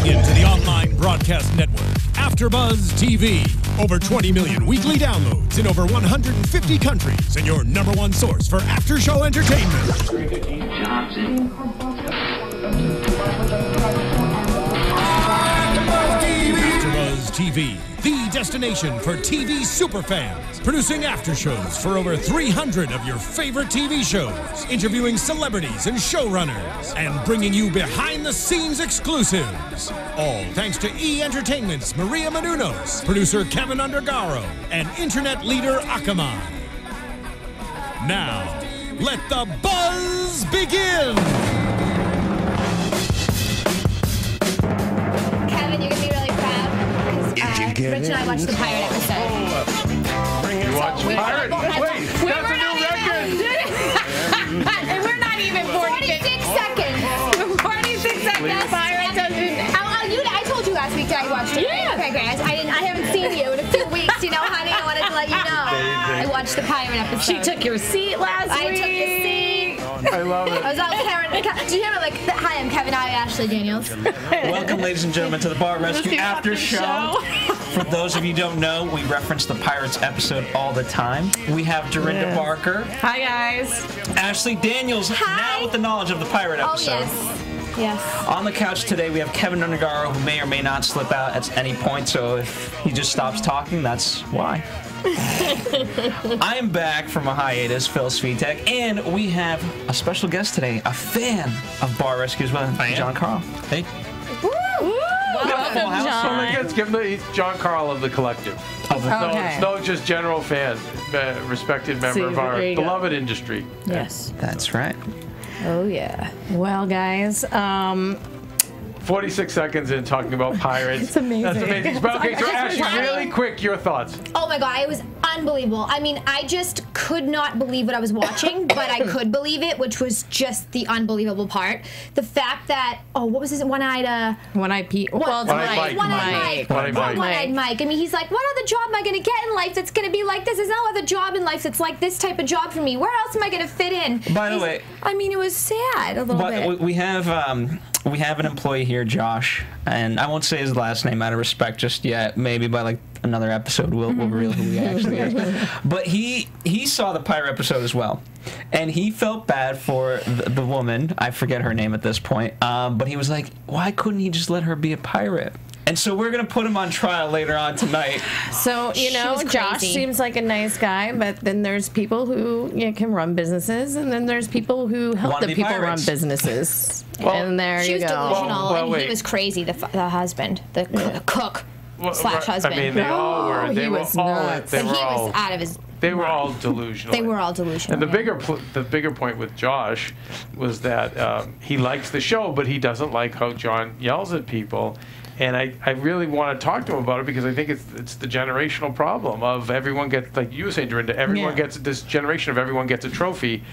Tuning in to the online broadcast network, AfterBuzz TV. Over 20 million weekly downloads in over 150 countries, and your #1 source for after-show entertainment. AfterBuzz TV, the destination for TV superfans. Producing aftershows for over 300 of your favorite TV shows, interviewing celebrities and showrunners, and bringing you behind-the-scenes exclusives. All thanks to E! Entertainment's Maria Menounos, producer Kevin Undergaro, and internet leader Akamai. Now, let the buzz begin! Kevin, you're going to be really proud because Rich and I watched the pirate episode. You watched Pirate? Wait, that's a new record! And we're not even 46 seconds. 46 seconds. Pirate doesn't... I told you last week that I watched it. Yeah. Okay, great. I haven't seen you in a few weeks, you know, honey. I wanted to let you know. I watched the pirate episode. She took your seat last week. I took your seat. I love it. I was out with Karen. Did you hear me? Like, hi, I'm Kevin. I'm Ashley Daniels. Welcome, ladies and gentlemen, to the Bar Rescue After Show. For those of you who don't know, we reference the Pirates episode all the time. We have Dorinda Barker. Hi, guys. Ashley Daniels, now with the knowledge of the Pirate episode. Oh, yes. Yes. On the couch today, we have Kevin Undergaro, who may or may not slip out at any point, so if he just stops talking, that's why. I am back from a hiatus, Phil Svitek, and we have a special guest today, a fan of Bar Rescue as well, John Carl. Hey. Welcome, John. Let's give him he's John Carl of the Collective. Okay. It's no just general fan, respected member of our beloved industry. Yes. That's right. Oh, yeah. Well, guys, 46 seconds in talking about pirates. It's amazing. That's amazing. But okay, so Ashley, really quick, your thoughts. Oh my God, it was unbelievable. I mean, I just could not believe what I was watching, but I could believe it, which was just the unbelievable part. The fact that, what was his One-Eyed Pete. Well, it's One-Eyed Mike. One-Eyed Mike. I mean, he's like, what other job am I going to get in life that's going to be like this? There's no other job in life that's like this type of job for me. Where else am I going to fit in? By the way, I mean, it was sad a little bit. We have an employee here, Josh, and I won't say his last name out of respect just yet. Maybe by like another episode we'll reveal who he actually is. But he saw the pirate episode as well, and he felt bad for the woman. I forget her name at this point. But he was like, why couldn't he just let her be a pirate? And so we're going to put him on trial later on tonight. So, you know, Josh seems like a nice guy, but then there's people who can run businesses, and then there's people who help the people run businesses. And there you go. She was delusional, and he was crazy, the husband, the cook slash husband. I mean, they all were. They were all. They was out of his. They were all delusional. They were all delusional. And the bigger point with Josh was that he likes the show, but he doesn't like how John yells at people. And I really want to talk to him about it because I think it's the generational problem of everyone gets, like you were saying, Dorinda, everyone gets, this generation of everyone gets a trophy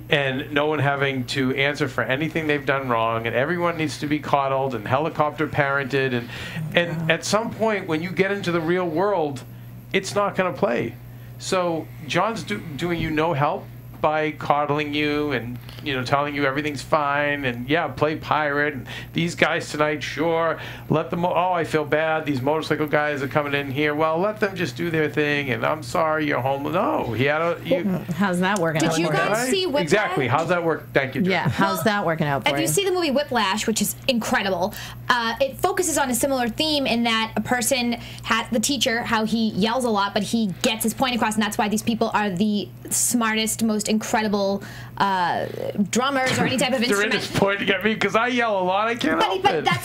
and no one having to answer for anything they've done wrong, and everyone needs to be coddled and helicopter parented. And at some point when you get into the real world, it's not going to play. So John's doing you no help by coddling you and telling you everything's fine and play pirate and these guys tonight, sure, let them. I feel bad. These motorcycle guys are coming in here. Well, let them just do their thing. And I'm sorry, you're homeless. No, he had a. How's that working out? Did you guys see Whiplash? Exactly. How's that work? Thank you, John. Yeah. How's that working out for you? If you see the movie Whiplash, which is incredible, it focuses on a similar theme in that a person has the teacher, how he yells a lot, but he gets his point across, and that's why these people are the smartest, most incredible drummers or any type of instrument. Dorinda's pointing at me because I yell a lot. I can't help it. But that's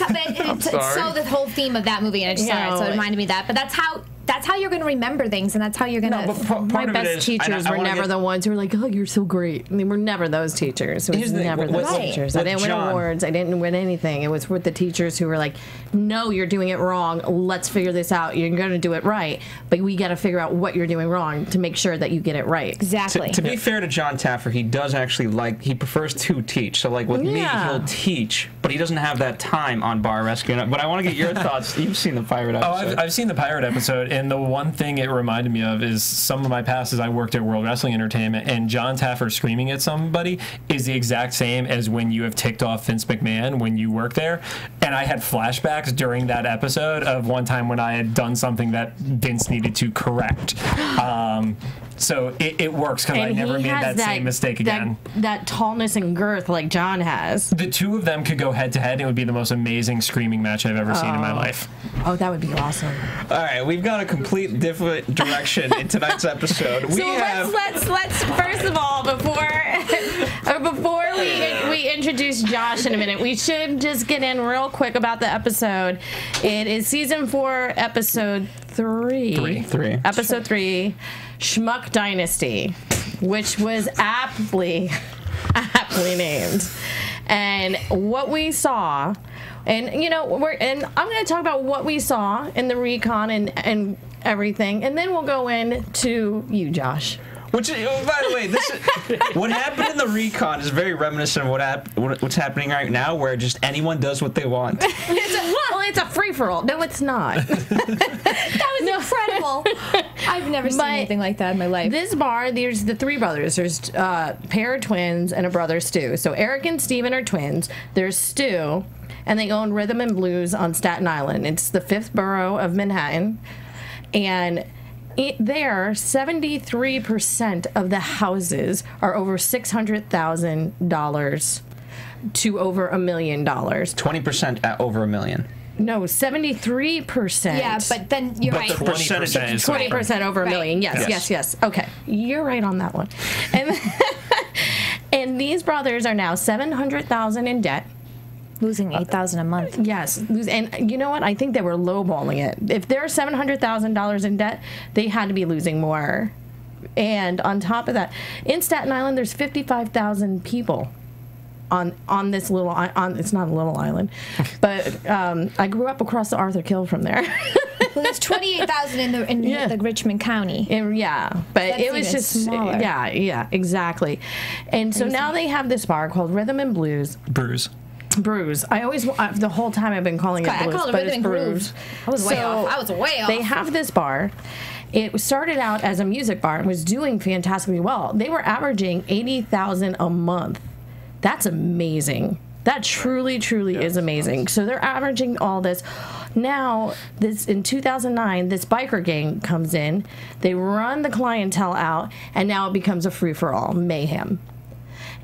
so the whole theme of that movie, and it just so it reminded me of that. But that's how you're going to remember things, and that's how you're going to. My best teachers were never the ones who were like, "Oh, you're so great." They were never those teachers. It was never those teachers. I didn't win awards. I didn't win anything. It was with the teachers who were like, "No, you're doing it wrong. Let's figure this out. You're going to do it right, but we got to figure out what you're doing wrong to make sure that you get it right." Exactly. To be fair to John Taffer, he does actually he prefers to teach. So like with me, he'll teach, but he doesn't have that time on Bar Rescue. But I want to get your thoughts. You've seen the pirate episode. I've seen the pirate episode. and the one thing it reminded me of is some of my past is I worked at World Wrestling Entertainment, and John Taffer screaming at somebody is the exact same as when you have ticked off Vince McMahon when you work there. And I had flashbacks during that episode of one time when I had done something that Vince needed to correct. So it works because I never made that same mistake again. That tallness and girth like John has. The two of them could go head to head, and it would be the most amazing screaming match I've ever seen in my life. Oh, that would be awesome. All right, we've got a complete different direction in tonight's episode. Let's first of all, before we introduce Josh in a minute, we should just get in real quick about the episode. It is season 4, episode 3. Episode 3, Schmuck Dynasty, which was aptly named. And what we saw, and I'm going to talk about what we saw in the recon and everything, and then we'll go into you, Josh. Which, by the way, what happened in the recon is very reminiscent of what's happening right now, where just anyone does what they want. It's a free-for-all. No, it's not. That was incredible. I've never seen anything like that in my life. This bar, there's the 3 brothers. There's a pair of twins and a brother, Stu. So Eric and Steven are twins. There's Stu, and they own Rhythm and Blues on Staten Island. It's the 5th borough of Manhattan. And there, 73% of the houses are over $600,000 to over $1 million. 20% at over $1 million. No, 73%. Yeah, but then you're right. The percentage is 20% over $1 million. Yes. Okay, you're right on that one. And these brothers are now $700,000 in debt. Losing $8,000 a month. Yes, and you know what? I think they were lowballing it. If they're $700,000 in debt, they had to be losing more. And on top of that, in Staten Island, there's 55,000 people on this little it's not a little island, but I grew up across the Arthur Kill from there. Well, there's 28,000 in the Richmond County. But that's it was just smaller. Yeah, exactly. And so now they have this bar called Rhythm and Blues. Brews. I always, the whole time I've been calling it Blues, I called it but Rhythm it's and Brews. I was way off. They have this bar. It started out as a music bar and was doing fantastically well. They were averaging $80,000 a month. That's amazing. That truly is amazing. So they're averaging all this. Now, in 2009, this biker gang comes in. They run the clientele out, and now it becomes a free-for-all mayhem.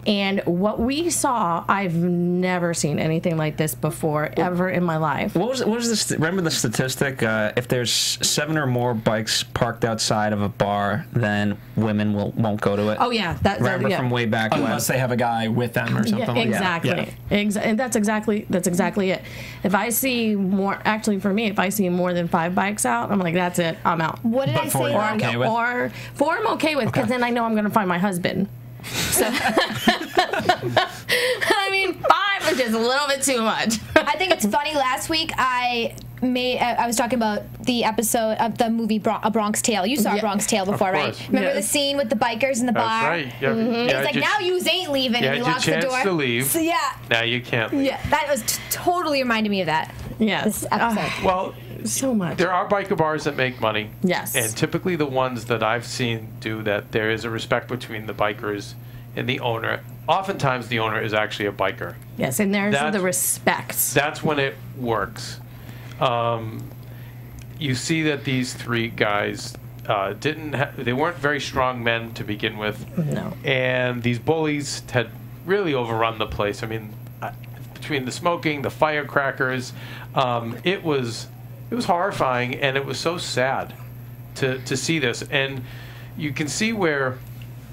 And what we saw, I've never seen anything like this before, ever in my life. What was this? Remember the statistic? If there's 7 or more bikes parked outside of a bar, then women won't go to it. Oh yeah, remember from way back when. Unless they have a guy with them or something. Exactly. And that's exactly it. If I see more, actually for me, if I see more than 5 bikes out, I'm like, that's it, I'm out. What did I say? Or 4 I'm okay with, because then I know I'm going to find my husband. So, I mean, 5 is just a little bit too much. I think it's funny. Last week I was talking about the episode of the movie A Bronx Tale. You saw A Bronx Tale before, right? Remember the scene with the bikers in the bar? That's right. It's like, now you ain't leaving, and he locks the door. You had your chance to leave. So, now you can't leave. Yeah, that was totally reminded me of that. Yes. This episode. Well, so much. There are biker bars that make money. Yes. And typically the ones that I've seen do that, there is a respect between the bikers and the owner. Oftentimes the owner is actually a biker. Yes, and there's the respect. That's when it works. You see that these 3 guys they weren't very strong men to begin with. No. And these bullies had really overrun the place. I mean, between the smoking, the firecrackers, it was horrifying, and it was so sad to see this. And you can see where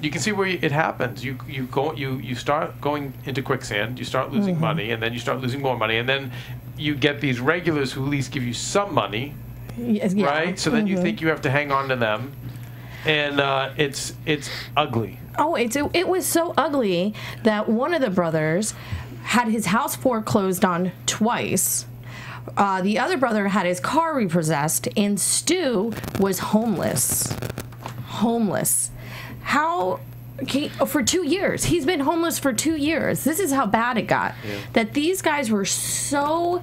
it happens. You start going into quicksand. You start losing money, and then you start losing more money, and then you get these regulars who at least give you some money, right? So then you think you have to hang on to them, and it's ugly. Oh, it was so ugly that one of the brothers had his house foreclosed on twice. The other brother had his car repossessed, and Stu was homeless. For 2 years. He's been homeless for 2 years. This is how bad it got. Yeah. That these guys were so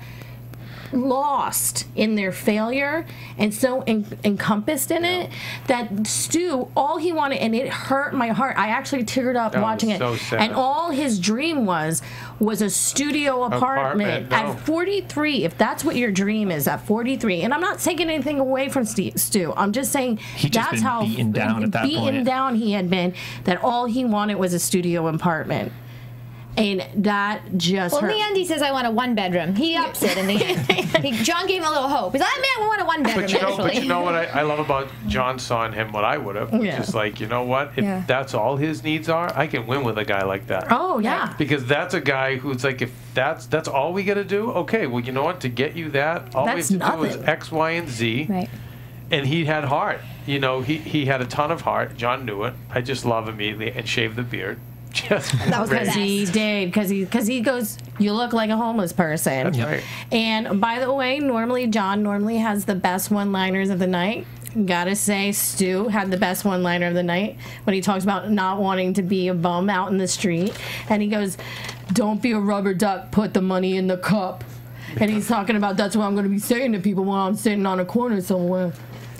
lost in their failure and so encompassed in it that Stu, all he wanted, and it hurt my heart. I actually teared up watching it. So sad. And all his dream was a studio apartment. No. At 43, if that's what your dream is at 43, and I'm not taking anything away from Stu. I'm just saying that's how beaten down at that point. Beaten down he had been, that all he wanted was a studio apartment. And that just Well, hurt. in the end, he says, I want a one-bedroom. He ups it in the end. John gave him a little hope. He's like, man, I want a one-bedroom, But you know what I love about John saw in him what I would have, which is like, you know what? If that's all his needs are, I can win with a guy like that. Oh, yeah. Because that's a guy who's like, if that's all we got to do, okay, well, you know what? To get you that, all we have to do is X, Y, and Z. Right. And he had heart. You know, he had a ton of heart. John knew it. I just love immediately and shaved the beard. That was Because he did. Because he goes, you look like a homeless person. That's right. And by the way, John normally has the best one-liners of the night. Gotta say, Stu had the best one-liner of the night when he talks about not wanting to be a bum out in the street. And he goes, don't be a rubber duck, put the money in the cup. And he's talking about that's what I'm going to be saying to people while I'm sitting on a corner somewhere.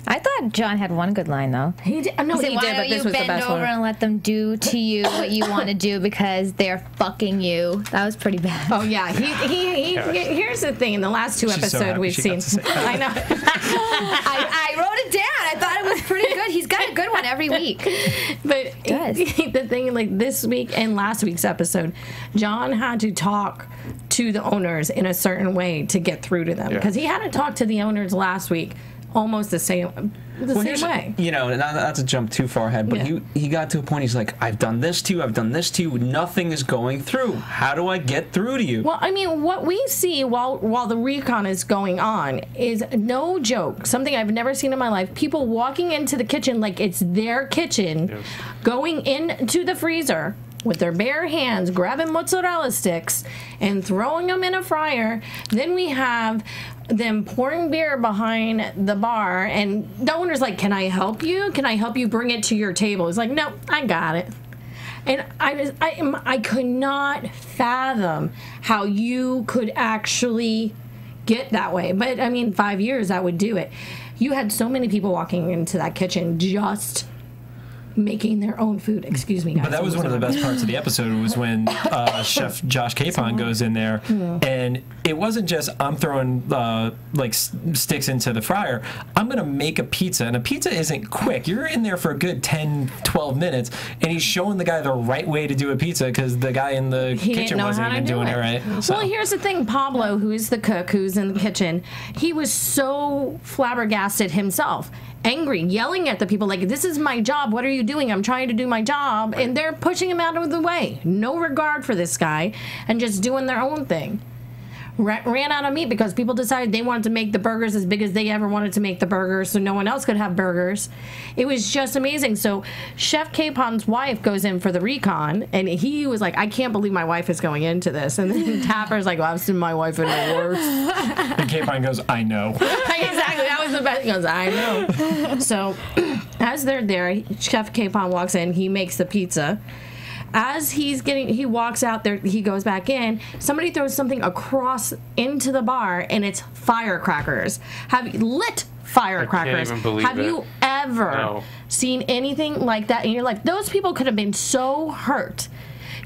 I thought John had one good line, though. He did, no, he did, but this was the best one. Why don't you bend over and let them do to you what you want to do because they're fucking you? That was pretty bad. Oh, yeah. Here's the thing. In the last two episodes we've seen. I know. I wrote it down. I thought it was pretty good. He's got a good one every week. But the thing, like this week and last week's episode, John had to talk to the owners in a certain way to get through to them. Because he had to talk to the owners last week almost the same way. You know, not to jump too far ahead, but he got to a point, he's like, I've done this to you, nothing is going through. How do I get through to you? Well, I mean, what we see while the recon is going on is no joke, something I've never seen in my life. People walking into the kitchen like it's their kitchen, going into the freezer with their bare hands, grabbing mozzarella sticks and throwing them in a fryer. Then we have them pouring beer behind the bar, and the owner's like, can I help you? Can I help you bring it to your table? He's like, no, I got it. And I could not fathom how you could actually get that way. But, I mean, 5 years, that would do it. You had so many people walking into that kitchen just making their own food. Excuse me, guys. But that was one of the best parts of the episode was when Chef Josh Capon goes in there, and it wasn't just I'm throwing sticks into the fryer. I'm going to make a pizza, and a pizza isn't quick. You're in there for a good 10, 12 minutes, and he's showing the guy the right way to do a pizza because the guy in the kitchen wasn't even doing it right. So. Well, here's the thing. Pablo, who's the cook, who's in the kitchen, he was so flabbergasted himself. Angry, yelling at the people like, this is my job, what are you doing? I'm trying to do my job. And they're pushing him out of the way. No regard for this guy and just doing their own thing. Ran out of meat because people decided they wanted to make the burgers as big as they ever wanted to make the burgers so no one else could have burgers. It was just amazing. So Chef Capon's wife goes in for the recon, and he was like, I can't believe my wife is going into this. And then Tapper's like, well, I've seen my wife in the worst. And Capon goes, I know. Exactly. That was the best. He goes, I know. So as they're there, Chef Capon walks in. He makes the pizza. As he walks out there, he goes back in. Somebody throws something across into the bar, and it's firecrackers. Lit firecrackers. I can't even believe Have you ever seen anything like that in your life? Those people could have been so hurt.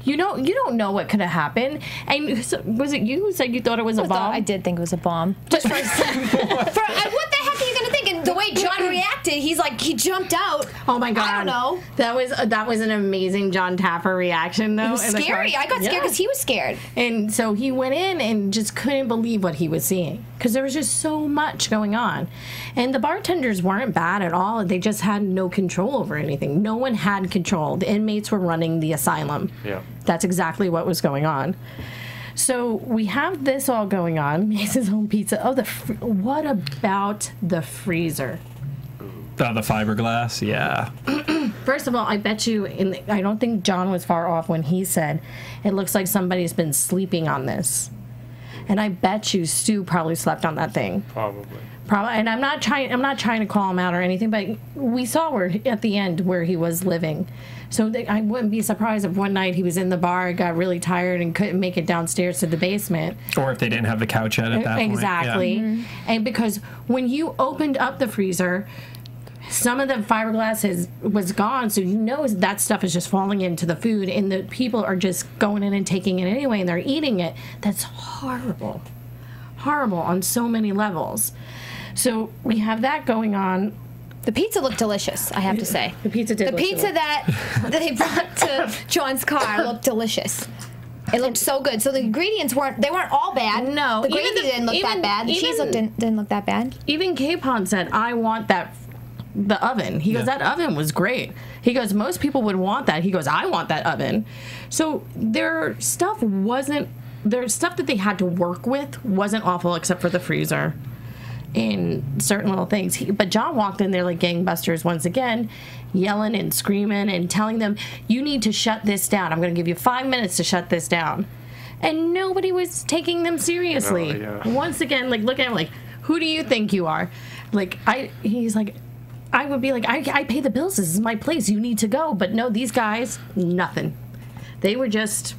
You don't know what could have happened. And so, was it you who said you thought it was a bomb? I did think it was a bomb. Just for a second. What the heck are you gonna think? And the way John reacted, he jumped out. Oh my god! I don't know. That was an amazing John Tapper reaction, though. It was scary. I got scared because he was scared. And so he went in and just couldn't believe what he was seeing because there was just so much going on. And the bartenders weren't bad at all. They just had no control over anything. No one had control. The inmates were running the asylum. Yeah. That's exactly what was going on. So we have this all going on. Makes his own pizza. Oh, what about the freezer? The fiberglass, yeah. First of all, I bet you, I don't think John was far off when he said, it looks like somebody's been sleeping on this. And I bet you Stu probably slept on that thing. Probably. And I'm not trying to call him out or anything, but we saw where at the end where he was living. So I wouldn't be surprised if one night he was in the bar, got really tired, and couldn't make it downstairs to the basement. Or if they didn't have the couch at that point. Exactly. Yeah. And because when you opened up the freezer, some of the fiberglass was gone, so you know that stuff is just falling into the food, and the people are just going in and taking it anyway, and they're eating it. That's horrible. Horrible on so many levels. So we have that going on. The pizza looked delicious, I have to say. The pizza did. The pizza that they brought to John's car looked delicious. It looked so good. So the ingredients weren't all bad. No, the gravy didn't look that bad. The cheese didn't look that bad. Even Capon said, "I want the oven." He goes, "That oven was great." He goes, "Most people would want that." He goes, "I want that oven." So their stuff that they had to work with wasn't awful, except for the freezer and certain little things. But John walked in there like gangbusters once again, yelling and screaming and telling them, "You need to shut this down. I'm going to give you 5 minutes to shut this down." And nobody was taking them seriously. Once again, like, look at him like, "Who do you think you are?" Like, he's like, I would be like, I pay the bills. This is my place. You need to go. But no, these guys, nothing. They were just,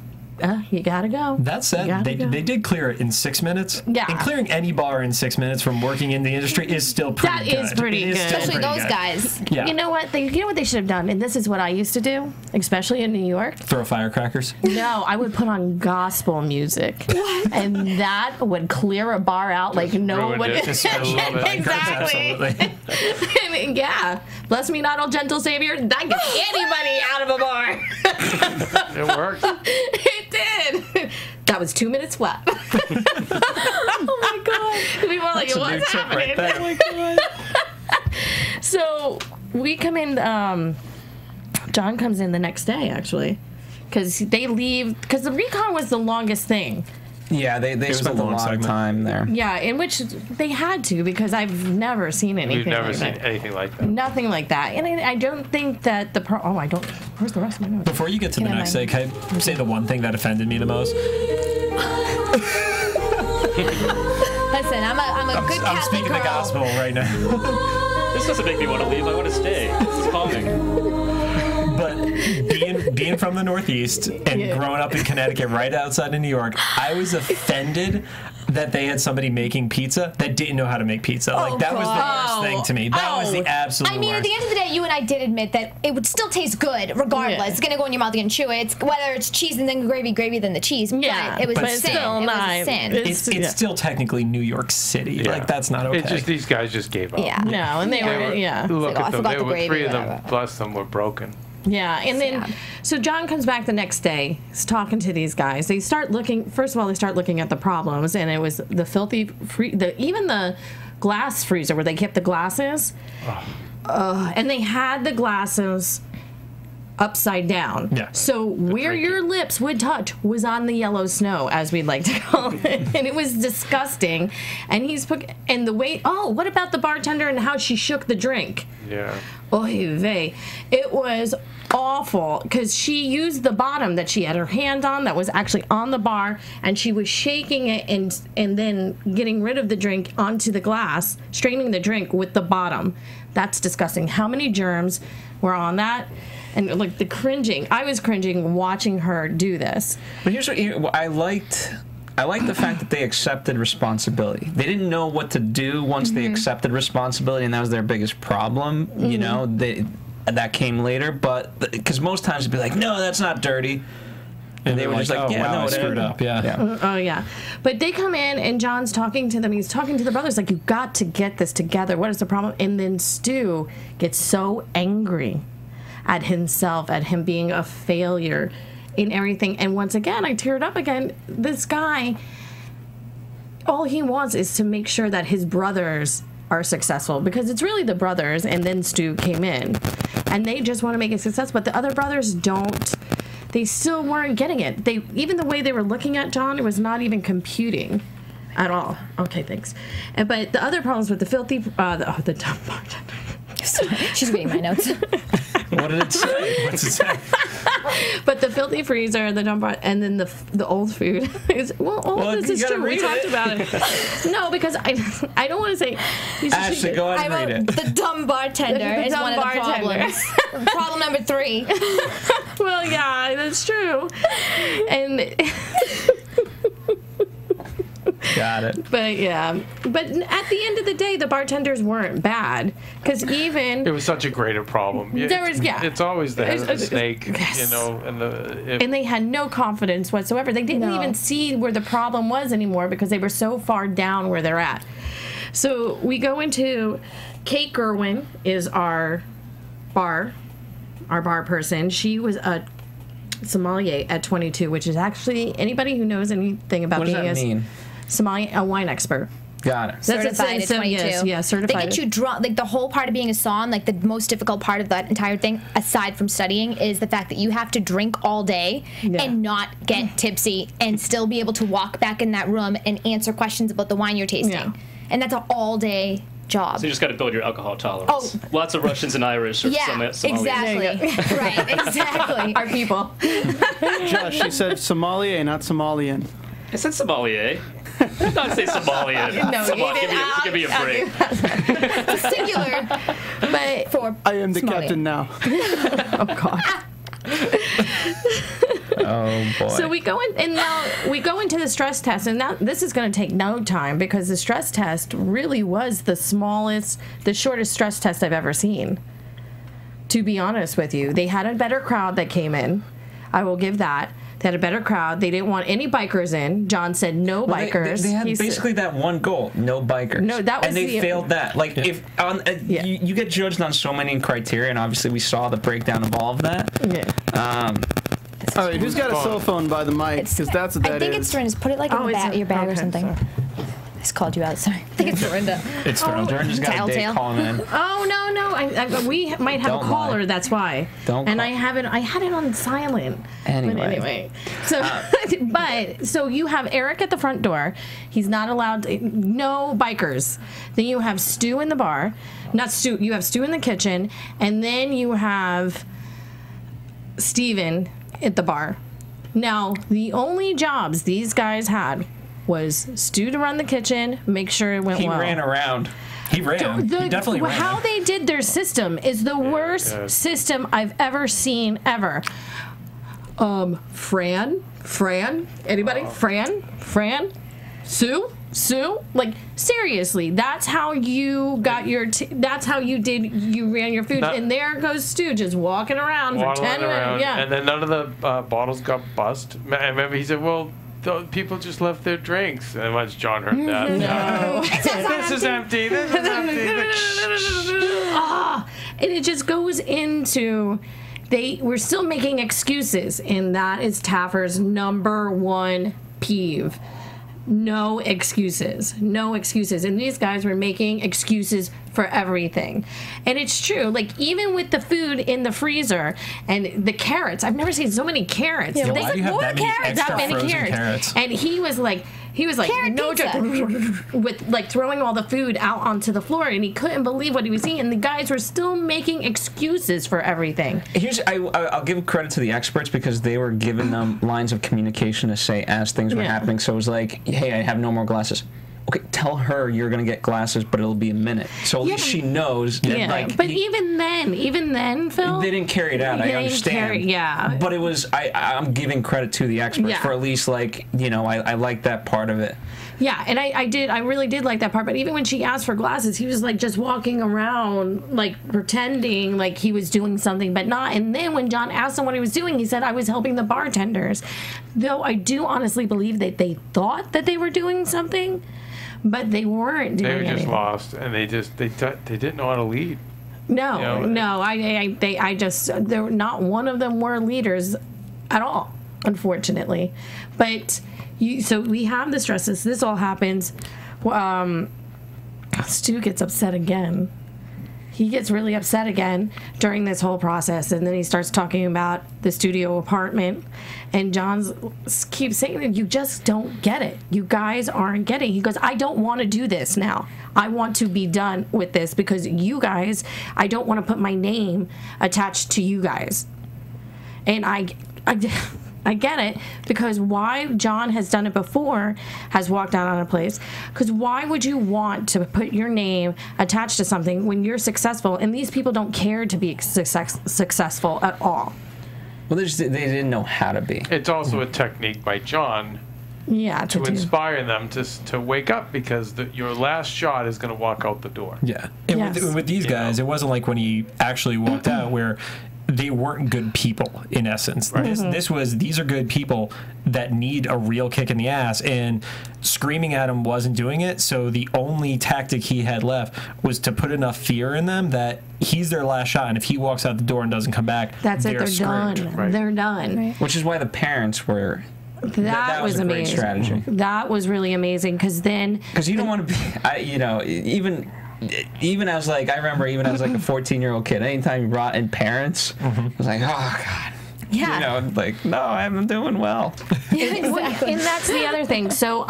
you gotta go. That said, they did clear it in 6 minutes. Yeah. And clearing any bar in 6 minutes from working in the industry is still pretty good. That is pretty good. Especially those guys. Yeah. You know what they should have done? And this is what I used to do, especially in New York. Throw firecrackers? No, I would put on gospel music. What? And that would clear a bar out like no one. Exactly. And yeah. Bless me not, O gentle Savior. That gets anybody out of a bar. It worked. It did. That was 2 minutes flat. Oh my god. We were like, That's what's happening? Right there. Oh my god. So we come in. John comes in the next day, actually, because they leave. Because the recon was the longest thing. Yeah, they spent a long time there. Yeah, in which they had to, because I've never seen anything. We've never like seen that. anything like that. Nothing like that, and I don't think that I don't. Where's the rest of my notes? Before you get to the next day, can I say the one thing that offended me the most? Listen, I'm a good Catholic I'm speaking girl. the gospel right now. This doesn't make me want to leave. I want to stay. It's calming. But being from the Northeast and growing up in Connecticut, right outside of New York, I was offended that they had somebody making pizza that didn't know how to make pizza. Like, that was the worst thing to me. That was the absolute worst. I mean, at the end of the day, you and I did admit that it would still taste good regardless. Yeah. It's going to go in your mouth, you're going to chew it. It's, whether it's cheese and then gravy then the cheese. Yeah, but it was but a it's sin. still It was not. a sin. It's still technically New York City. Yeah. Like, that's not okay. It's just these guys just gave up. Yeah. No, and they were, Look Like, at I them. forgot They the were, gravy, three of them, whatever. plus them, were broken. Yeah, and then Sad. so John comes back the next day. He's talking to these guys. They start looking. First of all, they start looking at the problems, and it was the filthy, even the glass freezer where they kept the glasses. And they had the glasses upside down. Yeah. So where your lips would touch was on the yellow snow, as we'd like to call it, and it was disgusting. And and the way. Oh, what about the bartender and how she shook the drink? Yeah. Oy vey. It was awful because she used the bottom that she had her hand on that was actually on the bar, and she was shaking it and then getting rid of the drink onto the glass, straining the drink with the bottom. That's disgusting. How many germs were on that? And like the cringing. I was cringing watching her do this. But here's what I liked the fact that they accepted responsibility. They didn't know what to do once they accepted responsibility, and that was their biggest problem. You know, that came later. But because most times it'd be like, "No, that's not dirty," and they were just like, "Oh, "Yeah, wow, no, I screwed up." Yeah. Oh yeah, but they come in and John's talking to them. He's talking to the brothers like, "You got to get this together. What is the problem?" And then Stu gets so angry at himself, at him being a failure in everything. And once again, I teared up again. This guy, all he wants is to make sure that his brothers are successful, because it's really the brothers, and then Stu came in, and they just want to make a success, but the other brothers don't. They still weren't getting it. Even the way they were looking at John, it was not even computing at all. Okay, thanks. But the other problems with the filthy, the dumb bartender. She's reading my notes. What did it say? What's it say? But the filthy freezer, the dumb bar, and then the old food is all of this is true. We talked about it. No, because I don't want to say. Ashley, go ahead and read it. The dumb bartender The is dumb one of the bartender. problems. Problem number 3. Well, yeah, that's true. And Got it. but yeah, but at the end of the day, the bartenders weren't bad because even It was such a greater problem. It's always the head of the snake, Yes. and they had no confidence whatsoever. They didn't No. even see where the problem was anymore because they were so far down where they're at. So we go into Kate Gerwin is our bar person. She was a sommelier at 22, which is actually anybody who knows anything about What does being that mean? sommelier, a wine expert. Got it. Certified at 22. Yes, yeah, certified. They get you drunk. Like the whole part of being a som, like the most difficult part of that entire thing, aside from studying, is the fact that you have to drink all day and not get tipsy and still be able to walk back in that room and answer questions about the wine you're tasting. Yeah. And that's an all-day job. So you just got to build your alcohol tolerance. Lots of Russians and Irish. Or Somalians. Exactly. Right, exactly. Our people. Josh, you said sommelier, not Somalian. I said sommelier. I did not say Somalian. No, Come you on, didn't. give me a break. Singular. But For I am the sommelier. captain now. oh god. Oh boy. So we go in, and now we go into the stress test, and now this is going to take no time because the stress test really was the shortest stress test I've ever seen. To be honest with you, they had a better crowd that came in. I will give that. They had a better crowd. They didn't want any bikers in. John said no bikers. They had He said- basically that one goal: no bikers. No, that was and they the- failed that. Like if on you get judged on so many criteria, and obviously we saw the breakdown of all of that. Yeah. All right, who's got a cell phone by the mic? Because that's what I that think is. it's Dorinda's. Put it like in Oh, the it's your bag or okay, something. sorry. I just called you out. Sorry. I think it's Dorinda. It's Jordan just got a date Telltale. calling in. Oh no! We might have Don't a caller. lie. That's why. Don't And call. I had it on silent. Anyway. But anyway, so so you have Eric at the front door. He's not allowed. No bikers. Then you have Stu in the bar. Not Stu. You have Stu in the kitchen, and then you have Steven at the bar. Now, the only jobs these guys had was Stu to run the kitchen, make sure it went He well. ran around. He ran. He definitely ran. How they did their system is the worst system I've ever seen ever. Fran, anybody? Fran, Sue, like seriously, that's how you got your. That's how you ran your food. And there goes Stu just walking around for 10 minutes. Yeah, And then none of the bottles got bust. I remember he said, well, people just left their drinks. And once John heard that, No. this is empty. This is empty. And it just goes into we're still making excuses, and that is Taffer's number one peeve. No excuses. And these guys were making excuses for everything. And it's true. Like, even with the food in the freezer and the carrots, I've never seen so many carrots. Yeah, They why said do you have more that many carrots, extra that many frozen carrots. carrots? And he was like Carrot no pizza. joke, with like throwing all the food out onto the floor, and he couldn't believe what he was seeing. And the guys were still making excuses for everything. I'll give credit to the experts because they were giving them lines of communication to say as things were happening. So it was like, hey, I have no more glasses. Okay, tell her you're gonna get glasses, but it'll be a minute. So at least she knows. That, Yeah, like, but even then, Phil, they didn't carry it out. I They didn't understand. carry- But it was. I'm giving credit to the experts Yeah. for at least like I like that part of it. Yeah, and I really did like that part. But even when she asked for glasses, he was like just walking around, like pretending like he was doing something, but not. And then when John asked him what he was doing, he said, "I was helping the bartenders." Though I do honestly believe that they thought that they were doing something, but they weren't doing They were just anything. lost, and they didn't know how to lead. No, You know, I just there not one of them were leaders at all, unfortunately. But so we have the stresses. This all happens. Stu gets upset again. he gets really upset again during this whole process, and then he starts talking about the studio apartment, and John keeps saying that you just don't get it. You guys aren't getting it. He goes, I don't want to do this now. I want to be done with this because you guys, I don't want to put my name attached to you guys. And I get it, because why John has done it before, has walked out on a place, because why would you want to put your name attached to something when you're successful, and these people don't care to be successful at all? Well, they didn't know how to be. It's also a technique by John to inspire them to wake up, because your last shot is going to walk out the door. Yeah. And with these guys, it wasn't like when he actually walked out where they weren't good people, in essence. Right. These are good people that need a real kick in the ass, and screaming at him wasn't doing it, so the only tactic he had left was to put enough fear in them that he's their last shot, and if he walks out the door and doesn't come back, that's it, they're screwed. done. Right. They're done. Right. Which is why the parents were... That was a amazing. Great strategy. That was really amazing, because you don't want to be... Even as I remember, even as like a 14-year-old kid, anytime you brought in parents, I was like, oh God. Yeah. No, I'm doing well. Exactly. And that's the other thing. So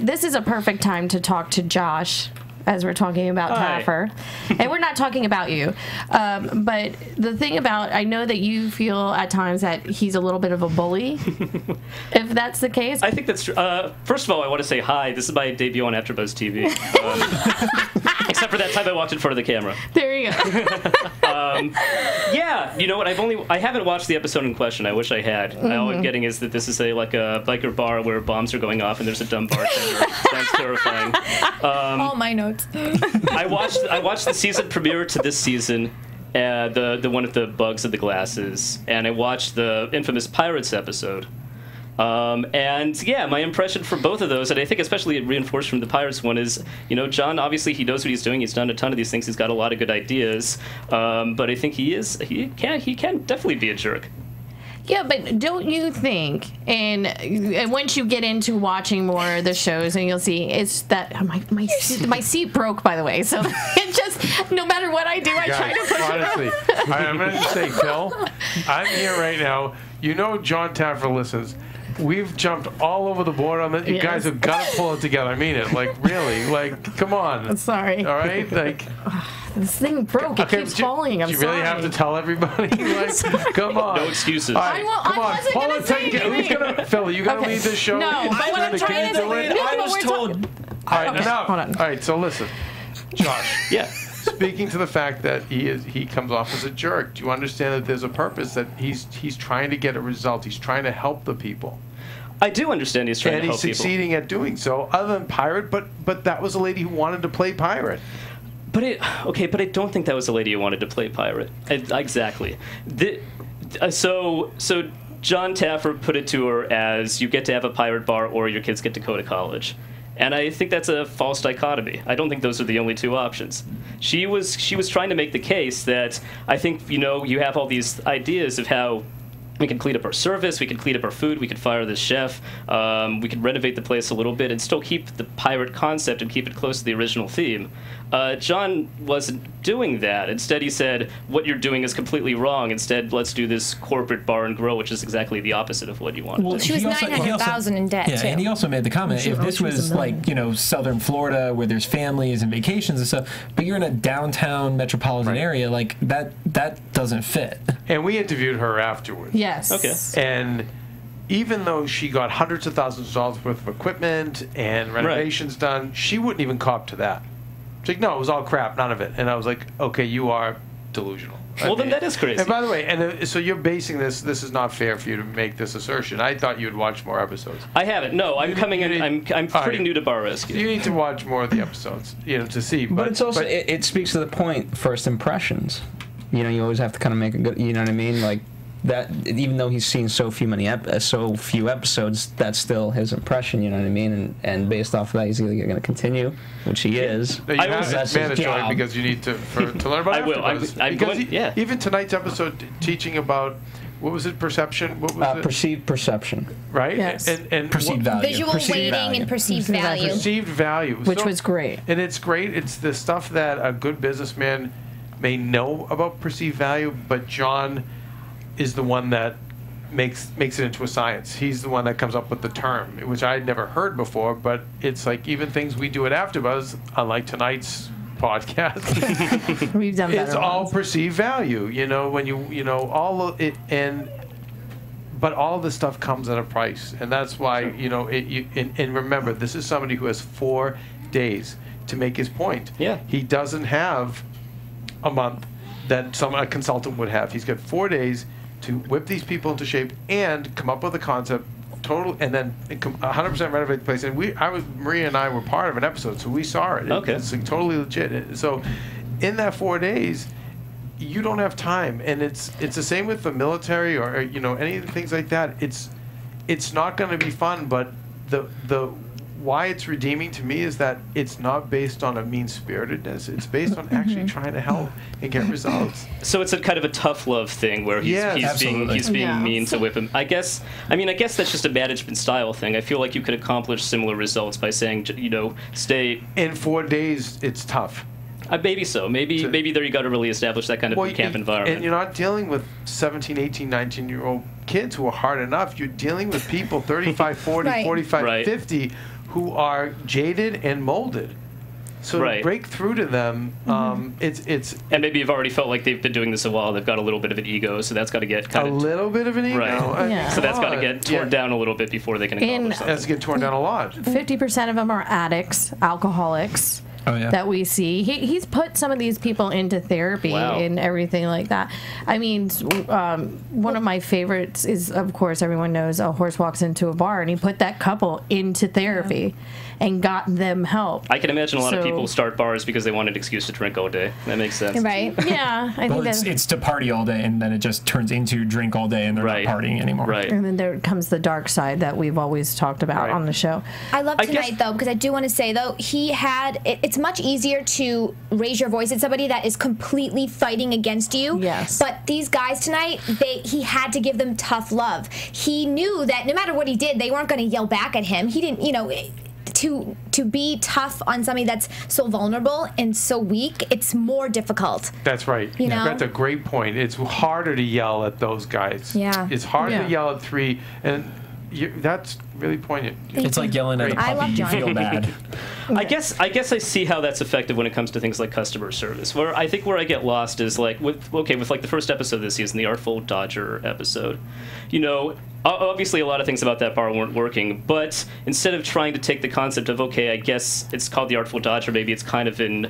this is a perfect time to talk to Josh, as we're talking about Taffer. And we're not talking about you. But the thing about, I know that you feel at times that he's a little bit of a bully, if that's the case. I think that's true. First of all, I want to say hi. This is my debut on AfterBuzz TV. Except for that time I walked in front of the camera. There you go. Yeah, you know what? I haven't watched the episode in question. I wish I had. All I'm getting is that this is a biker bar where bombs are going off and there's a dumb bartender. Sounds terrifying. All my notes. I watched the season premiere to this season, the one with the bugs of the glasses, and I watched the infamous Pirates episode. And yeah, my impression for both of those, and I think especially reinforced from the Pirates one, is, John, obviously he knows what he's doing. He's done a ton of these things. He's got a lot of good ideas. But I think he can definitely be a jerk. Yeah, but don't you think, and once you get into watching more of the shows, and you'll see, it's that my seat broke, by the way, so it just, no matter what I do, I try to push honestly, it. I'm going to say, Phil, I'm here right now. John Taffer listens. We've jumped all over the board on that. You guys have got to pull it together. I mean it. Really. Come on. Sorry. All right? This thing broke. It keeps falling. I'm sorry. Do you really have to tell everybody? Come on. No excuses. All right, come on. Wasn't Pull gonna it say together. Who's going to... Phil, you going to lead this show? No, but what I'm trying to say... I was told... All right, enough. Hold on. All right, so listen. Josh. Yeah. Speaking to the fact that he comes off as a jerk, do you understand that there's a purpose, that he's trying to get a result? He's trying to help the people. I do understand he's trying to help people. And he's succeeding at doing so, other than Pirate, but that was a lady who wanted to play Pirate. But I don't think that was the lady who wanted to play Pirate. Exactly. So John Taffer put it to her as, you get to have a pirate bar or your kids get to go to college. And I think that's a false dichotomy. I don't think those are the only two options. She was trying to make the case that, I think, you have all these ideas of how we can clean up our service, we can clean up our food, we could fire the chef, we could renovate the place a little bit and still keep the pirate concept and keep it close to the original theme. John wasn't doing that. Instead, he said, what you're doing is completely wrong. Instead, let's do this corporate bar and grill, which is exactly the opposite of what you want. Well, she was $900,000 in debt, too. And he also made the comment, if this was southern Florida where there's families and vacations and stuff, but you're in a downtown metropolitan area, that doesn't fit. And we interviewed her afterwards. Yes. Okay. And even though she got hundreds of thousands of dollars worth of equipment and renovations done, she wouldn't even cop to that. She's like, no, it was all crap, none of it. And I was like, okay, you are delusional. Then that is crazy. And by the way, so you're basing this is not fair for you to make this assertion. I thought you'd watch more episodes. I haven't. No, I'm coming in. I'm pretty new to Bar Rescue. You need to watch more of the episodes, to see. But it's also, it speaks to the point, first impressions. You always have to kind of make a good, you know what I mean? Like, that, even though he's seen so few episodes, that's still his impression, you know what I mean? And based off of that, he's either going to continue, which he is. No, you have it's mandatory because you need to learn about it. I will. I'm going, yeah. Even tonight's episode teaching about, what was it, perception? What was it? Perceived perception. Right? Yes. And perceived value. Visual weighting and perceived value. Perceived value. Which was great. And it's great. It's the stuff that a good businessman may know about perceived value, but John is the one that makes it into a science. He's the one that comes up with the term, which I had never heard before, but it's like even things we do at AfterBuzz, unlike tonight's podcast, We've done better it's all ones. perceived value, when all of it, but all of this stuff comes at a price, and that's why, and remember, this is somebody who has 4 days to make his point. Yeah. He doesn't have a month that a consultant would have. He's got 4 days to whip these people into shape and come up with a concept, and then 100% renovate the place. And Maria and I were part of an episode, so we saw it. Okay. It's like totally legit. So, in that 4 days, you don't have time, and it's the same with the military or any things like that. It's not going to be fun, but the why it's redeeming to me is that it's not based on a mean-spiritedness. It's based on actually trying to help and get results. So it's a kind of a tough love thing where he's being mean to whip him. I guess that's just a management style thing. I feel like you could accomplish similar results by saying, stay. In 4 days, it's tough. Maybe so. Maybe there you got to really establish that kind of camp environment. And you're not dealing with 17, 18, 19-year-old kids who are hard enough. You're dealing with people 35, 40, Right. 45, Right. 50 who are jaded and molded. So to break through to them, it's and maybe you've already felt like they've been doing this a while. They've got a little bit of an ego, so that's got to get a little bit of an ego. Right. Yeah. So that's got to get torn down a little bit before they can accomplish something. That's get torn down a lot. 50% of them are addicts, alcoholics. Oh, yeah. That we see. He's put some of these people into therapy and everything like that. I mean, one of my favorites is, of course, everyone knows A Horse Walks Into a Bar, and he put that couple into therapy and got them help. I can imagine a lot of people start bars because they want an excuse to drink all day. That makes sense. Right. Yeah. I think it's to party all day, and then it just turns into drink all day, and they're not partying anymore. Right. And then there comes the dark side that we've always talked about on the show. I love tonight, though, because I do want to say, though, it's much easier to raise your voice at somebody that is completely fighting against you. Yes. But these guys tonight, he had to give them tough love. He knew that no matter what he did, they weren't going to yell back at him. He didn't, to be tough on somebody that's so vulnerable and so weak, it's more difficult. That's right. That's a great point. It's harder to yell at those guys. Yeah. It's harder to yell at 3, and that's really poignant. It's like yelling at a puppy. You feel bad. I guess I see how that's effective when it comes to things like customer service. Where I get lost is like with like the first episode of this season, the Artful Dodger episode. Obviously a lot of things about that bar weren't working, but instead of trying to take the concept of, I guess it's called the Artful Dodger, maybe it's kind of an,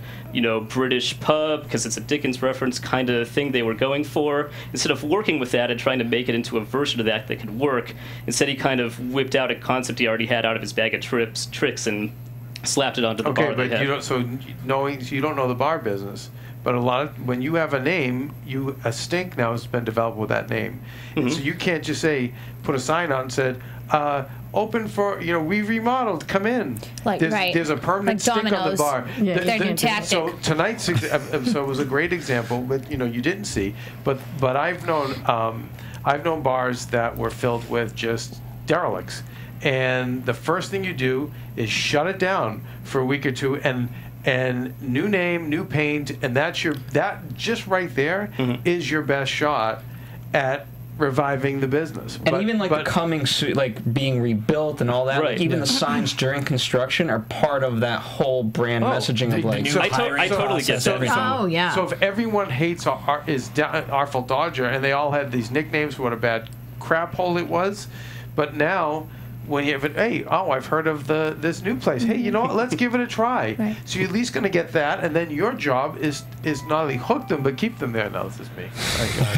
British pub because it's a Dickens reference kind of thing they were going for, instead of working with that and trying to make it into a version of that could work, instead he kind of whipped out a concept he already had out of his bag of tricks and slapped it onto the bar. Okay, but you don't know the bar business. But when you have a name, a stink now has been developed with that name. And so you can't just put a sign out and said, open for, we remodeled, come in. There's a permanent stink on the bar. Yeah. Their new tactic. So tonight's episode was a great example, but you didn't see. But I've known bars that were filled with just derelicts. And the first thing you do is shut it down for a week or two and new name, new paint, and that just right there is your best shot at reviving the business. And even being rebuilt and all that, right. even the signs during construction are part of that whole brand messaging of like. I totally get that. Oh yeah. So if everyone hates Artful Dodger and they all had these nicknames for what a bad crap hole it was, but now. When you have I've heard of this new place. Hey, you know what? Let's give it a try. Right. So you're at least going to get that, and then your job is not only hook them but keep them there. No, this is me.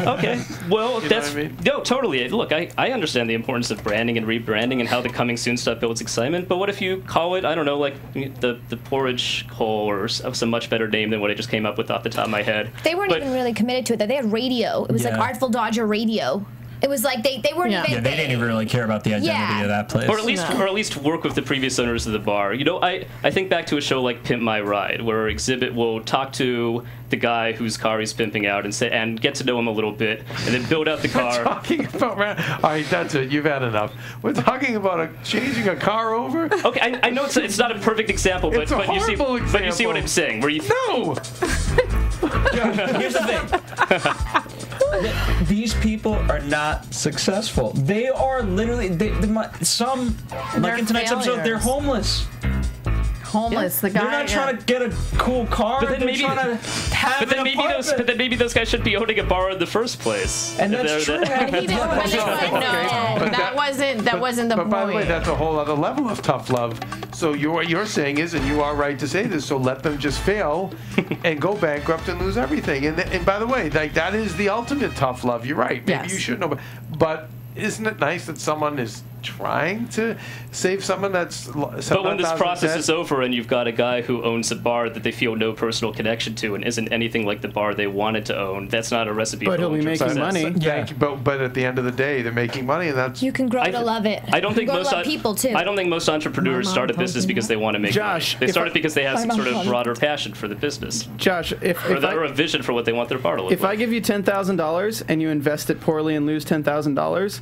Okay. Well, You know what I mean? No, totally. Look, I understand the importance of branding and rebranding and how the coming soon stuff builds excitement. But what if you call it, I don't know, like the porridge hole or some much better name than what I just came up with off the top of my head. They weren't even really committed to it. They had radio. It was like Artful Dodger Radio. It was like they weren't even. Yeah, they didn't even really care about the identity of that place. Or at least work with the previous owners of the bar. I think back to a show like Pimp My Ride, where Exhibit will talk to the guy whose car he's pimping out and get to know him a little bit, and then build out the car. We're talking about all right, that's it. You've had enough. We're talking about changing a car over. Okay, I know it's not a perfect example, but It's a you see horrible but you see what I'm saying? Where you No. Here's the thing. These people are not successful. They are literally some like in tonight's episode. They're homeless. Homeless, the guy. They're not trying to get a cool car. But then maybe, those guys should be owning a bar in the first place. And that's true. But he didn't want to that wasn't the point. But by the way, that's a whole other level of tough love. So what you're saying is, and you are right to say this, so let them just fail and go bankrupt and lose everything. And by the way, like that is the ultimate tough love. You're right. Maybe you should know, but isn't it nice that someone is trying to save someone that's... But when this process is over and you've got a guy who owns a bar that they feel no personal connection to and isn't anything like the bar they wanted to own, that's not a recipe for long-term success. But he'll be making money. Yeah. But at the end of the day, they're making money, and that's... You can grow to love it. I don't think most people too. I don't think most entrepreneurs start a business because they want to make money. They start it because they have some sort of broader passion for the business. Josh, or a vision for what they want their bar to look like. If I give you $10,000 and you invest it poorly and lose $10,000,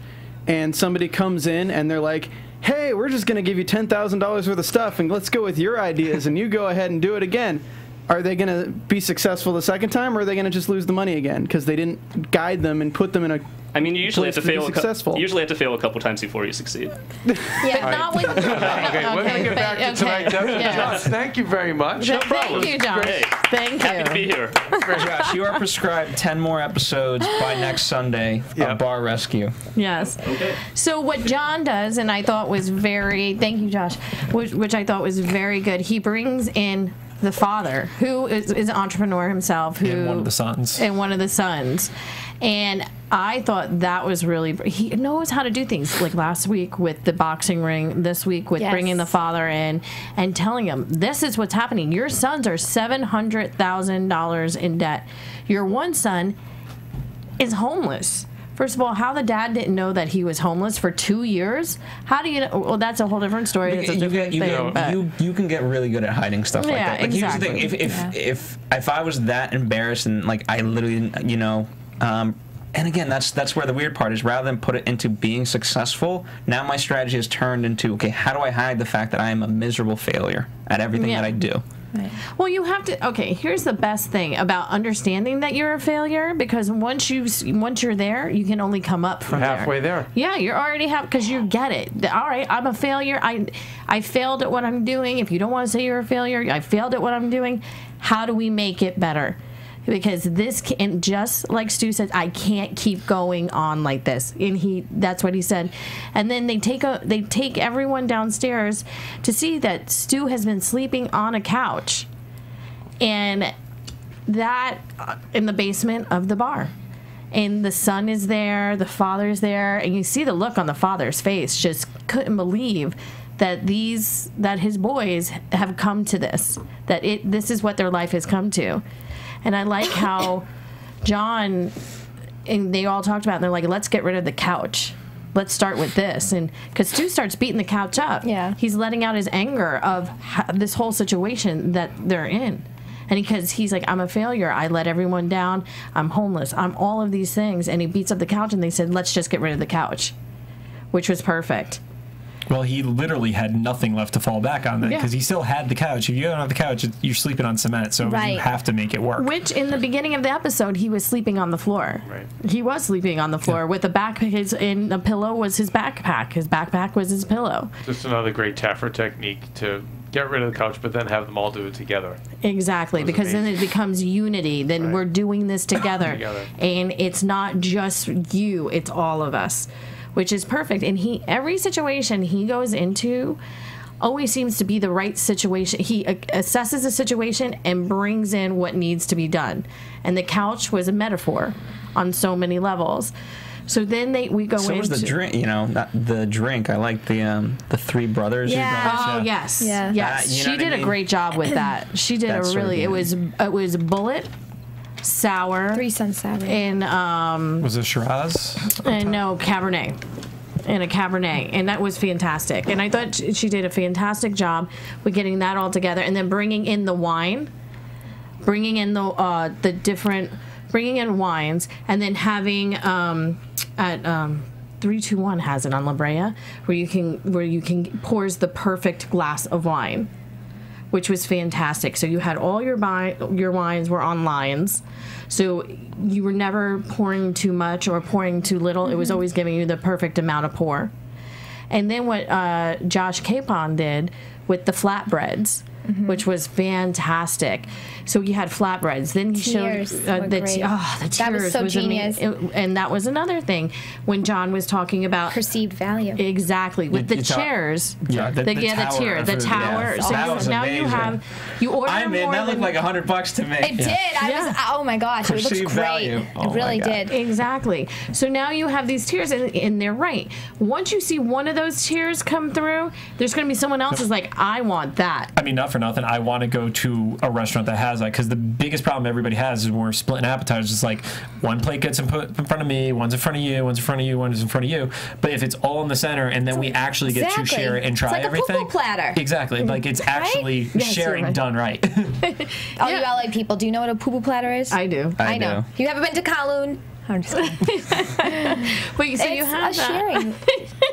and somebody comes in and they're like, hey, we're just going to give you $10,000 worth of stuff and let's go with your ideas and you go ahead and do it again. Are they going to be successful the second time, or are they going to just lose the money again because they didn't guide them and put them in a I mean, you usually have to fail. Successful. You usually have to fail a couple times before you succeed. Yeah, not with. Okay, we're gonna get back to tonight. Josh, thank you very much. No problem. Thank you, Josh. Great. Thank you. Happy to be here. Josh, you are prescribed 10 more episodes by next Sunday of Bar Rescue. Yes. Okay. So what John does, and I thought was thank you, Josh, which I thought was very good. He brings in the father, who is an entrepreneur himself, and one of the sons. And I thought that was really... He knows how to do things. Like last week with the boxing ring, this week with bringing the father in and telling him, this is what's happening. Your sons are $700,000 in debt. Your one son is homeless. First of all, how the dad didn't know that he was homeless for 2 years? How do you know? Well, that's a whole different story. It's a different thing. You can get really good at hiding stuff like that. Like, exactly. Here's the thing. If I was that embarrassed and like I literally, and again, that's where the weird part is. Rather than put it into being successful, now my strategy has turned into, okay, how do I hide the fact that I am a miserable failure at everything that I do? Right. Well, you have to. Okay, here's the best thing about understanding that you're a failure, because once you're there, you can only come up from halfway there. Yeah, you're already because you get it. All right, I'm a failure. I failed at what I'm doing. If you don't want to say you're a failure, I failed at what I'm doing. How do we make it better? Because this can, just like Stu said, I can't keep going on like this, and that's what he said. And then they take everyone downstairs to see that Stu has been sleeping on a couch, and that in the basement of the bar. And the son is there, the father's there, and you see the look on the father's face. Just couldn't believe that his boys have come to this. This is what their life has come to. And I like how John and they all talked about it, and they're like, let's get rid of the couch. Let's start with this. And because Stu starts beating the couch up, he's letting out his anger of this whole situation that they're in. And because he's like, I'm a failure. I let everyone down. I'm homeless. I'm all of these things. And he beats up the couch, and they said, let's just get rid of the couch, which was perfect. Well, he literally had nothing left to fall back on then, because he still had the couch. If you don't have the couch, you're sleeping on cement, so you have to make it work. Which, in the beginning of the episode, he was sleeping on the floor. Right. He was sleeping on the floor with a pillow was his backpack. His backpack was his pillow. Just another great Taffer technique to get rid of the couch, but then have them all do it together. Exactly, because then it becomes unity. Then we're doing this together. And it's not just you, it's all of us. Which is perfect. And every situation he goes into always seems to be the right situation. He assesses the situation and brings in what needs to be done. And the couch was a metaphor on so many levels. So then we go into... So was the drink, not the drink. I like the three brothers. Yeah. Oh, yes. Yeah. Yes. She did a great job with that. She did it was Bullet, Sour, 3 Cents Sour, and was it Shiraz? And no, Cabernet, and a Cabernet, and that was fantastic. And I thought she did a fantastic job with getting that all together, and then bringing in the wine, bringing in bringing in wines, and then having at 321 has it on La Brea, where you can pours the perfect glass of wine, which was fantastic. So you had all your wines were on lines. So you were never pouring too much or pouring too little. It was always giving you the perfect amount of pour. And then what Josh Capon did with the flatbreads, which was fantastic. So you had flatbreads. Then he showed the tiers. That was so genius. And that was another thing when John was talking about perceived value. Exactly with the chairs. Yeah, the tier, the tower. So now you order I'm more. in. That looked like $100 to me. It did. I was. Oh my gosh, it looks great. It really did. Exactly. So now you have these tiers, and they're right. Once you see one of those tiers come through, there's going to be someone else who's like, I want that. I mean, not for nothing. I want to go to a restaurant that has that, because the biggest problem everybody has is when we're splitting appetizers. It's like one plate gets put in front of me, one's in front of you, one's in front of you, one's in front of you. But if it's all in the center, and then we actually get to share it and try everything, a poo-poo platter. Exactly. Like it's actually sharing done right. All you LA people, do you know what a poo-poo platter is? I do. I know. You haven't been to Kowloon? I'm just kidding. Wait, so you have sharing,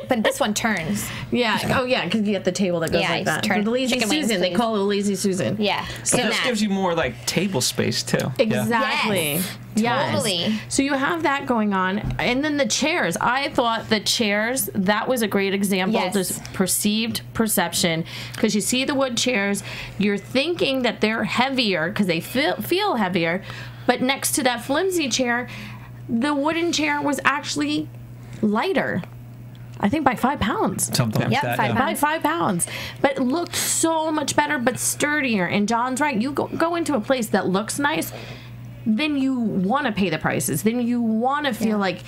but this one turns. Yeah. Oh, yeah, because you get the table that goes like that. The Lazy Susan. They call it a Lazy Susan. Yeah. So this gives you more like table space too. Exactly. Yes. Totally. So you have that going on, and then the chairs. I thought the chairs, that was a great example of this perceived perception, because you see the wood chairs, you're thinking that they're heavier because they feel heavier, but next to that flimsy chair, the wooden chair was actually lighter. I think by 5 pounds. Something like that. By 5 pounds. But it looked so much better, but sturdier. And John's right. You go into a place that looks nice, then you want to pay the prices. Then you want to feel like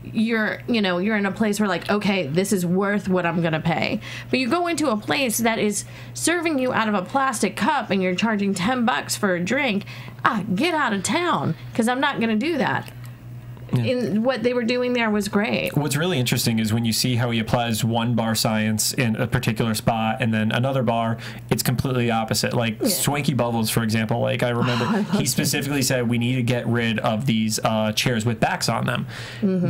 you're in a place where like, okay, this is worth what I'm going to pay. But you go into a place that is serving you out of a plastic cup and you're charging $10 for a drink. Get out of town, because I'm not going to do that. In what they were doing there was great. What's really interesting is when you see how he applies one bar science in a particular spot and then another bar, it's completely opposite. Like Swanky Bubbles, for example, like I remember he specifically said we need to get rid of these chairs with backs on them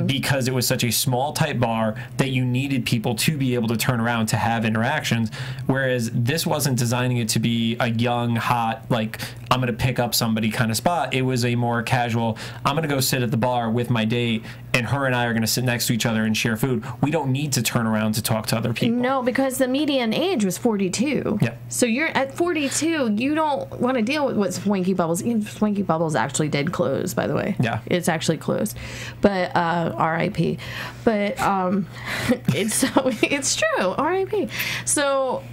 because it was such a small type bar that you needed people to be able to turn around to have interactions, whereas this wasn't designing it to be a young, hot, like I'm going to pick up somebody kind of spot. It was a more casual, I'm going to go sit at the bar with my date, and her and I are going to sit next to each other and share food. We don't need to turn around to talk to other people. No, because the median age was 42. Yeah. So you're at 42. You don't want to deal with what Swanky Bubbles. Swanky Bubbles actually did close, by the way. Yeah. It's actually closed, but R.I.P. But it's true. R.I.P. So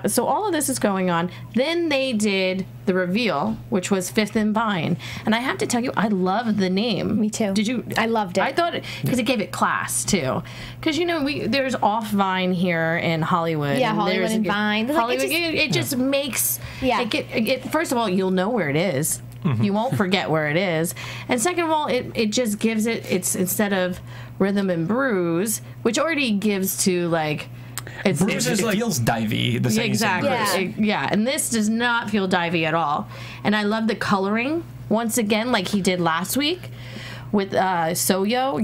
so all of this is going on. Then they did the reveal, which was Fifth and Vine, and I have to tell you, I loved the name. Me too. Did you? I loved it. I thought because it gave it class too. Because there's Off Vine here in Hollywood. Yeah, Hollywood and Vine. Hollywood. It just makes. Yeah. First of all, you'll know where it is. You won't forget where it is. And second of all, it just gives it's instead of Rhythm and Brews, which already gives to like. It feels divey. Exactly. Yeah, and this does not feel divey at all. And I love the coloring once again, like he did last week with Soyo.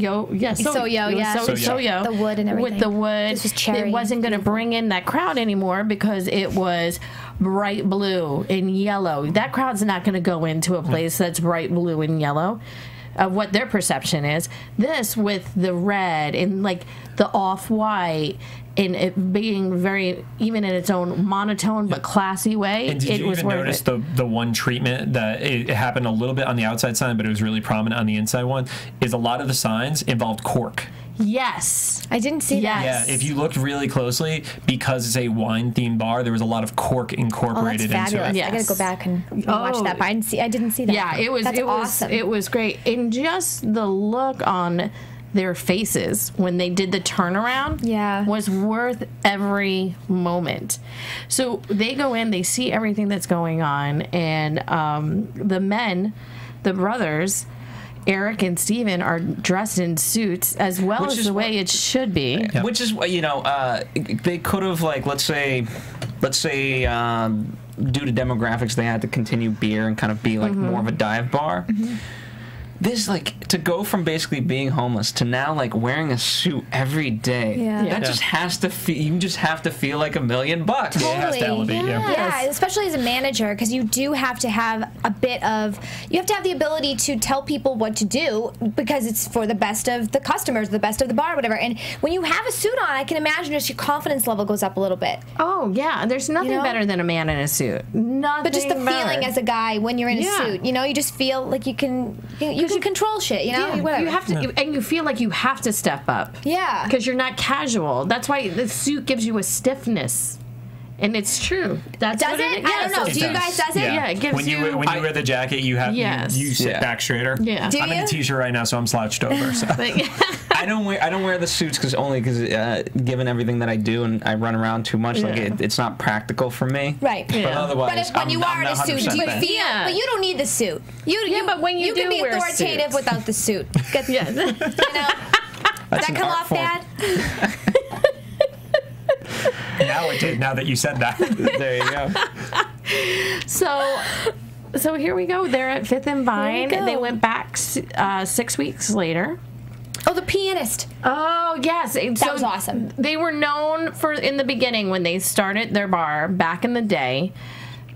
The wood and everything. With the wood, this was cherry. It wasn't going to bring in that crowd anymore because it was bright blue and yellow. That crowd's not going to go into a place that's bright blue and yellow. Of what their perception is. This with the red and like the off-white and it being very, even in its own monotone but classy way. And did you even notice the one treatment that it happened a little bit on the outside sign, but it was really prominent on the inside one, is a lot of the signs involved cork. Yes. I didn't see that. Yeah, if you looked really closely, because it's a wine-themed bar, there was a lot of cork incorporated into it. Yes. I gotta go back and watch that. But I didn't see that. Yeah, That's awesome. It was great. And just the look on their faces when they did the turnaround was worth every moment. So they go in, they see everything that's going on, and the brothers, Eric and Steven, are dressed in suits as well as the way it should be. Yeah. Which is, they could have, like, let's say, due to demographics, they had to continue beer and kind of be like more of a dive bar. this, like, to go from basically being homeless to now, like, wearing a suit every day. That just has to feel, you just have to feel like $1 million. Totally. Yeah, it has to elevate you. Yeah, especially as a manager, because you do have to have a bit of, you have to have the ability to tell people what to do because it's for the best of the customers, the best of the bar, whatever. And when you have a suit on, I can imagine just your confidence level goes up a little bit. Oh, yeah. There's nothing better than a man in a suit. Nothing But just the better. feeling as a guy when you're in a suit, you know, you just feel like you can control shit, you know? Yeah, you have to, and you feel like you have to step up. Yeah. Because you're not casual. That's why the suit gives you a stiffness. And it's true. That's Does what it? I don't know. It Do you does. guys does it? Yeah, it gives when you you. when you wear the jacket, you have you sit Yeah. back straighter. Yeah. Do I'm in you? a t-shirt right now, so I'm slouched over. So. I don't wear the suits because given everything that I do and I run around too much, like it's not practical for me. Right. But otherwise, But if, when you are in a suit, do you feel? But you don't need the suit. but when you can do be wear authoritative suits. without the suit. Get, Yeah. you know? Does that an come art off form. bad? Now it did. Now that you said that. There you go. So here we go. They're at Fifth and Vine. go. They went back 6 weeks later. Oh, the pianist. Oh, yes. That was awesome. They were known for, in the beginning, when they started their bar back in the day,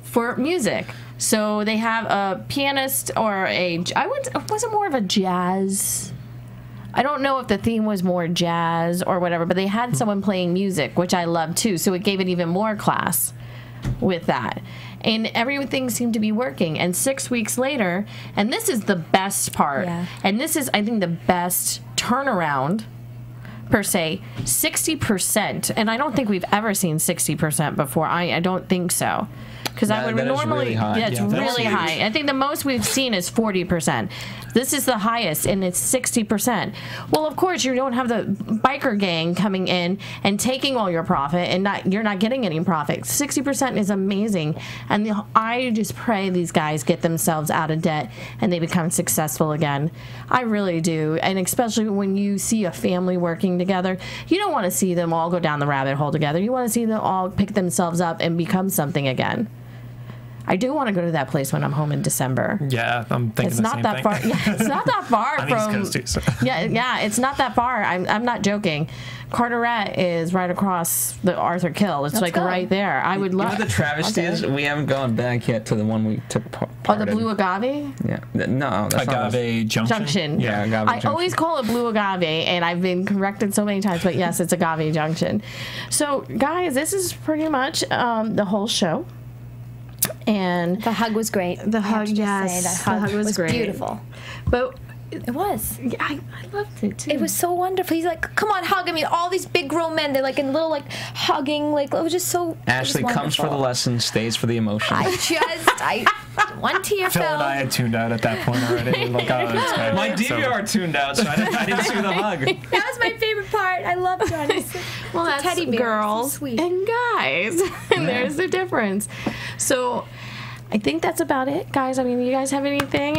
for music. So they have a pianist or was it more of a jazz? I don't know if the theme was more jazz or whatever, but they had someone playing music, which I love too. So it gave it even more class with that. And everything seemed to be working. And 6 weeks later, and this is the best part, and this is, I think, the best turnaround, per se, 60%. And I don't think we've ever seen 60% before. I don't think so. Because I would that is normally, really high. yeah, it's Yeah, that's really huge. high. I think the most we've seen is 40%. This is the highest, and it's 60%. Well, of course, you don't have the biker gang coming in and taking all your profit, and you're not getting any profit. 60% is amazing, and I just pray these guys get themselves out of debt and they become successful again. I really do, and especially when you see a family working together, you don't want to see them all go down the rabbit hole together. You want to see them all pick themselves up and become something again. I do want to go to that place when I'm home in December. Yeah, I'm thinking It's the not same that thing. far. Yeah, it's not that far I'm East from. Coast too, so. Yeah, it's not that far. I'm not joking. Carteret is right across the Arthur Kill. It's like go. right there. I would You love. know the travesty is we haven't gone back yet to the one we took part Oh, the in. Blue Agave Yeah, no, that's not Agave Junction. Junction. Yeah, Agave I Junction. always call it Blue Agave, and I've been corrected so many times. But yes, it's Agave Junction. So, guys, this is pretty much the whole show. And The hug was great. The I have hug, to just say, yes. that hug The hug was great. beautiful. but It was. yeah, I loved it too. It was so wonderful. He's like, "Come on, hug." I mean, all these big grown men, they're like in little like hugging. Like it was just so. Ashley comes for the lesson, stays for the emotion. I one tear Phil fell. and I had tuned out at that point already. Like, oh, it's okay. My It's over. DVR tuned out, so I didn't see the hug. That was my favorite part. I love Johnny. Well, that's teddy bear. girls So sweet. and guys. And there's the difference. So I think that's about it, guys. I mean, you guys have anything?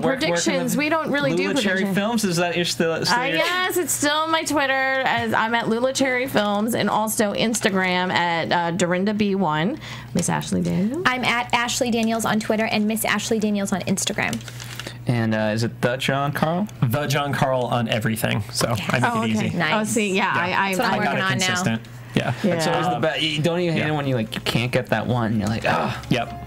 Predictions. We don't really do Lula Cherry predictions. Films. Is that you're still your- Yes, it's still on my Twitter. As I'm at Lula Cherry Films, and also Instagram at Dorinda B1. Miss Ashley Daniels. I'm at Ashley Daniels on Twitter and Miss Ashley Daniels on Instagram. And is it the John Carl? The John Carl on everything. So I make it easy. Nice. Oh, see, yeah, That's what I'm I got working it on now. consistent. Yeah. It's always the best. Don't you hate Yeah. it when you can't get that one? You're like, oh. Yep.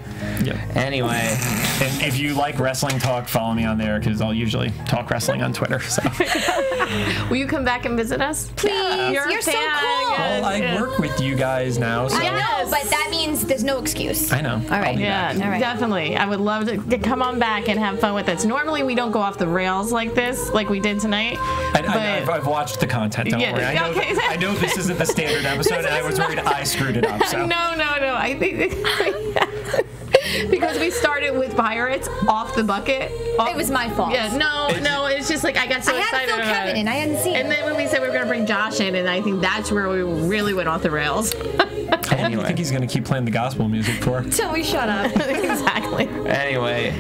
Yep. Anyway, And if you like wrestling talk, follow me on there because I'll usually talk wrestling on Twitter. So. Will you come back and visit us? Please, You're a you're so fan. cool. Well, I work with you guys now, so I know, but that means there's no excuse. I know. All right. Yeah, All right. definitely. I would love to come on back and have fun with us. Normally, we don't go off the rails like this, like we did tonight. I've watched the content. Don't Yeah, worry. I know this isn't the standard episode, and I was worried I screwed it up. So. No. I think because we started with pirates off the bucket. It was my fault. Yeah, no. It's just like I got so I had excited to fill about Kevin it. in. I hadn't seen And it. then when we said we were going to bring Josh in, and I think that's where we really went off the rails. I think he's going to keep playing the gospel music for. Till we shut up. Exactly. anyway,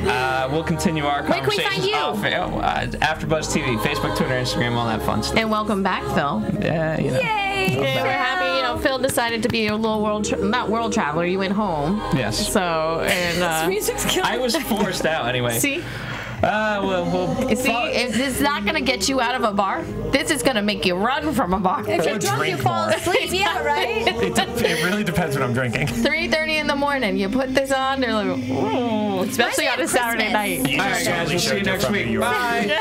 we'll continue our Where can we conversations find you? off AfterBuzz TV, Facebook, Twitter, Instagram, all that fun stuff. And welcome back, Phil. Yeah, you know. Yay! Yeah, we're happy. Phil decided to be a little not world traveler. You went home. Yes. So and Music's killing I was forced out anyway. see. See, if this is not going to get you out of a bar, this is going to make you run from a bar. If you're drunk, you fall asleep. Yeah, right? It really depends what I'm drinking. 3:30 in the morning, you put this on, they're like, ooh, especially on a Saturday night. All right, guys, we'll see you next week. Bye.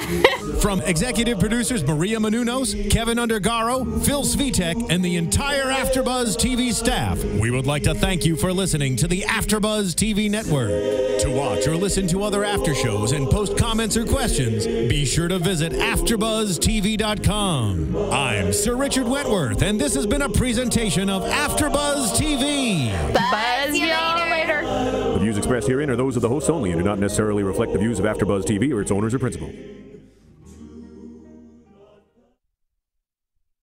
From executive producers Maria Menounos, Kevin Undergaro, Phil Svitek, and the entire AfterBuzz TV staff, we would like to thank you for listening to the AfterBuzz TV network. To watch or listen to other after shows and post comments or questions, be sure to visit AfterBuzzTV.com. I'm Sir Richard Wentworth, and this has been a presentation of AfterBuzz TV. Buzz y'all later. The views expressed herein are those of the hosts only and do not necessarily reflect the views of AfterBuzz TV or its owners or principals.